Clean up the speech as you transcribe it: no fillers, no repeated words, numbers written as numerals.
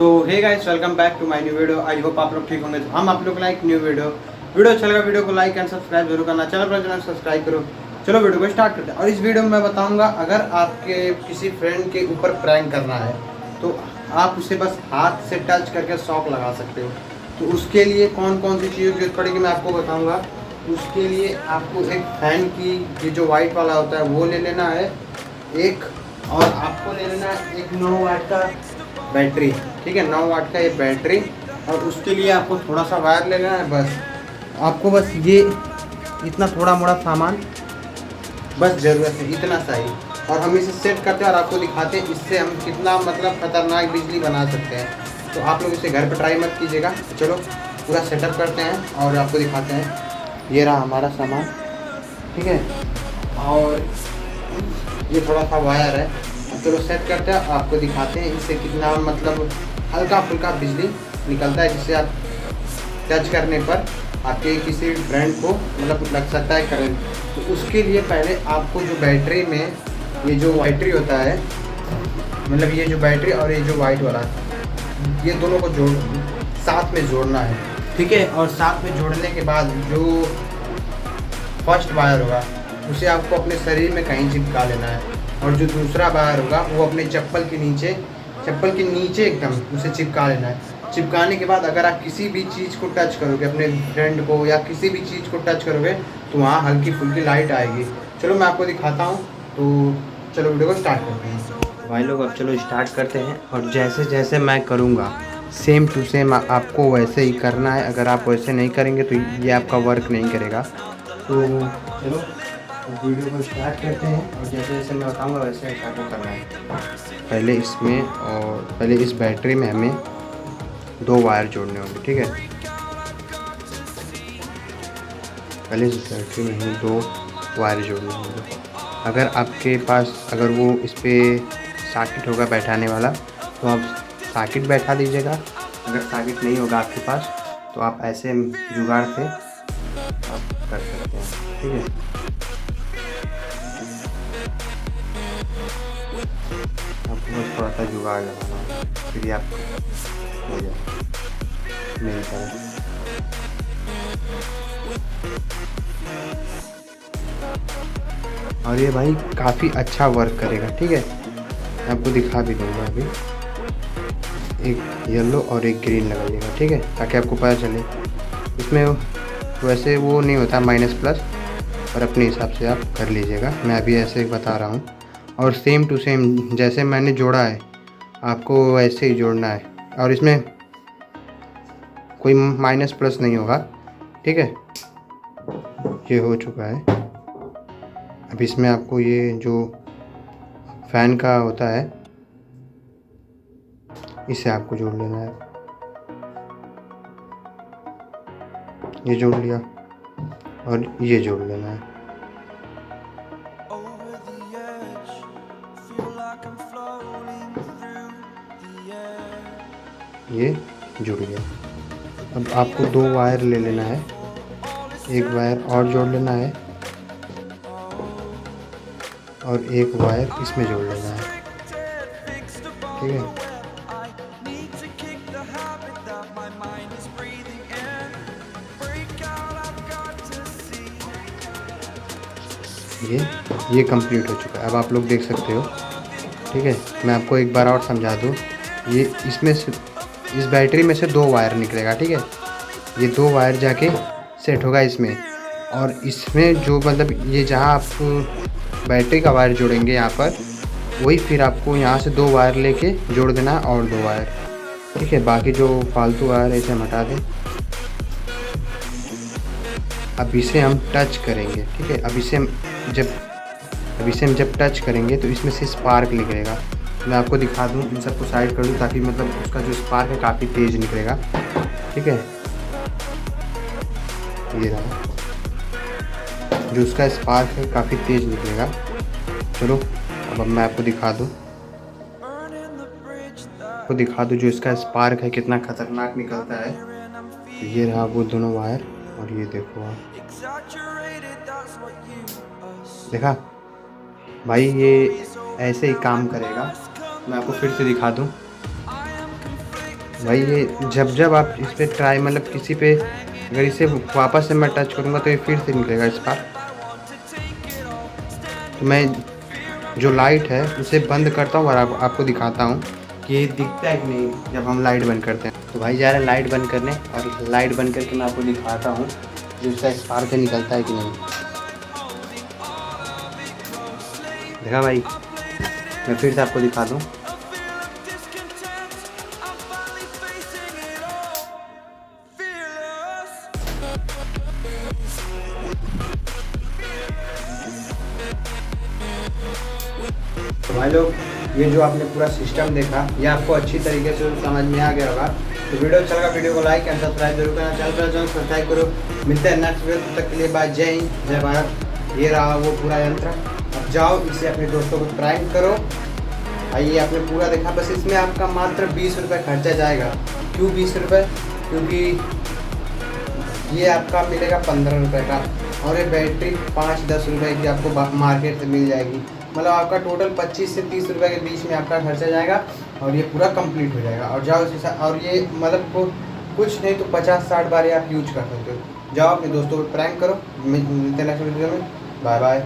तो hey guys, welcome back to my new video. I hope आप लोग ठीक होंगे। तो हम आप लोग लाइक न्यू वीडियो अच्छा लगा वीडियो को लाइक एंड सब्सक्राइब जरूर करना। चैनल पर सब्सक्राइब करो। चलो वीडियो को स्टार्ट करते हैं। और इस वीडियो में मैं बताऊंगा, अगर आपके किसी फ्रेंड के ऊपर प्रैंक करना है तो आप उसे बस हाथ से टच करके शॉक लगा सकते हो। तो उसके लिए कौन कौन सी चीज़ों की जरूरत पड़ेगी मैं आपको बताऊँगा। उसके लिए आपको एक फैन की ये जो वाइट वाला होता है वो ले लेना है एक, और आपको ले लेना है एक 9 वाट का बैटरी। ठीक है, 9 वाट का ये बैटरी। और उसके लिए आपको थोड़ा सा वायर ले लेना है। बस आपको बस ये इतना थोड़ा मोड़ा सामान बस ज़रूरत है, इतना सा ही। और हम इसे सेट करते हैं और आपको दिखाते हैं इससे हम कितना मतलब खतरनाक बिजली बना सकते हैं। तो आप लोग इसे घर पर ट्राई मत कीजिएगा। चलो पूरा सेटअप करते हैं और आपको दिखाते हैं। ये रहा हमारा सामान, ठीक है। और ये थोड़ा सा वायर है। चलो सेट करते हैं, आपको दिखाते हैं इससे कितना मतलब हल्का फुल्का बिजली निकलता है, जिससे आप टच करने पर आपके किसी फ्रेंड को मतलब लग सकता है करंट। तो उसके लिए पहले आपको जो बैटरी में ये जो बैटरी होता है, मतलब ये जो बैटरी और ये जो वाइट वाला, ये दोनों को साथ में जोड़ना है, ठीक है। और साथ में जोड़ने के बाद जो फर्स्ट वायर होगा उसे आपको अपने शरीर में कहीं चिपका लेना है। और जो दूसरा वायर होगा वो अपने चप्पल के नीचे एकदम उसे चिपका लेना है। चिपकाने के बाद अगर आप किसी भी चीज़ को टच करोगे, अपने फ्रेंड को या किसी भी चीज़ को टच करोगे, तो वहाँ हल्की फुल्की लाइट आएगी। चलो मैं आपको दिखाता हूँ। तो चलो वीडियो को स्टार्ट करते हैं भाई लोग। अब चलो स्टार्ट करते हैं। और जैसे जैसे मैं करूँगा सेम टू सेम आपको वैसे ही करना है। अगर आप वैसे नहीं करेंगे तो ये आपका वर्क नहीं करेगा। तो चलो वीडियो को स्टार्ट करते हैं। और जैसे जैसे मैं बताऊंगा वैसे आपको करना है। पहले इसमें और पहले इस बैटरी में हमें 2 वायर जोड़ने होंगे, ठीक है। पहले इस बैटरी में हमें 2 वायर जोड़ने होंगे। अगर आपके पास अगर वो इस पर सॉकेट होगा बैठाने वाला तो आप सॉकेट बैठा दीजिएगा। अगर सॉकेट नहीं होगा आपके पास तो आप ऐसे जुगाड़ से आप कर सकते हैं, ठीक है। आपको बस थोड़ा सा जुगाड़ लगाना है, फिर आप हो जाए मेरी तरह। और ये भाई काफ़ी अच्छा वर्क करेगा, ठीक है। आपको दिखा भी दूँगा अभी। एक येलो और एक ग्रीन लगाइएगा, ठीक है, ताकि आपको पता चले। इसमें वैसे वो नहीं होता माइनस प्लस, और अपने हिसाब से आप कर लीजिएगा। मैं अभी ऐसे बता रहा हूँ। और सेम टू सेम जैसे मैंने जोड़ा है आपको वैसे ही जोड़ना है। और इसमें कोई माइनस प्लस नहीं होगा, ठीक है। ये हो चुका है। अब इसमें आपको ये जो फ़ैन का होता है इसे आपको जोड़ लेना है। ये जोड़ लिया और ये जोड़ लेना है। ये जुड़ गया। अब आपको 2 वायर ले लेना है, एक वायर और जोड़ लेना है और एक वायर इसमें जोड़ लेना है, ठीक है। ये कंप्लीट हो चुका है। अब आप लोग देख सकते हो, ठीक है। मैं आपको एक बार और समझा दूँ। ये इसमें से इस बैटरी में से 2 वायर निकलेगा, ठीक है। ये 2 वायर जाके सेट होगा इसमें। और इसमें जो मतलब ये जहाँ आप बैटरी का वायर जोड़ेंगे यहाँ पर, वही फिर आपको यहाँ से 2 वायर लेके जोड़ देना है और 2 वायर, ठीक है। बाकी जो फालतू वायर इसे हम हटा दें। अब इसे हम टच करेंगे, ठीक है। अब इसे हम जब टच करेंगे तो इसमें से स्पार्क निकलेगा। मैं आपको दिखा दूँ, इन सबको साइड कर दूँ ताकि मतलब उसका जो स्पार्क है काफ़ी तेज़ निकलेगा, ठीक है। ये रहा जो उसका स्पार्क है, काफ़ी तेज़ निकलेगा। चलो अब मैं आपको दिखा दूँ जो इसका स्पार्क है कितना ख़तरनाक निकलता है। तो ये रहा वो दोनों वायर। और ये देखो आप, देखा भाई, ये ऐसे ही काम करेगा। मैं आपको फिर से दिखा दूँ। भाई ये जब आप इस पर ट्राई मतलब किसी पे अगर इसे वापस से मैं टच करूँगा तो ये फिर से निकलेगा इस बार। तो मैं जो लाइट है उसे बंद करता हूँ और आपको दिखाता हूँ कि ये दिखता है कि नहीं जब हम लाइट बंद करते हैं। तो भाई जा रहा है लाइट बंद करने, और लाइट बंद करके मैं आपको दिखाता हूँ कि उसका स्पार्क निकलता है कि नहीं। देखा भाई, मैं फिर से आपको दिखा दूँ। तो भाई लोग, ये जो आपने पूरा सिस्टम देखा, ये आपको अच्छी तरीके से समझ में आ गया होगा। तो वीडियो अच्छा लगा, वीडियो को लाइक एंड सब्सक्राइब जरूर करना, चैनल सब्सक्राइब करो। मिलते हैं नेक्स्ट वीडियो, तब तक के लिए बाय, जय हिंद, जय भारत। ये रहा वो पूरा यंत्र। अब जाओ इसे अपने दोस्तों को प्रैंक करो। भाई ये आपने पूरा देखा, बस इसमें आपका मात्र 20 रुपये खर्चा जाएगा। क्यों 20 रुपये? क्योंकि ये आपका मिलेगा 15 रुपये का, और ये बैटरी 5-10 रुपये की आपको मार्केट से मिल जाएगी। मतलब आपका टोटल 25 से 30 रुपये के बीच में आपका खर्चा जाएगा, और ये पूरा कंप्लीट हो जाएगा। और जाओ इसे, और ये मतलब कुछ नहीं तो 50-60 बार आप यूज कर सकते हो। जाओ अपने दोस्तों को प्रैंक करो। मिलते हैं नेक्स्ट वीडियो में, बाय बाय।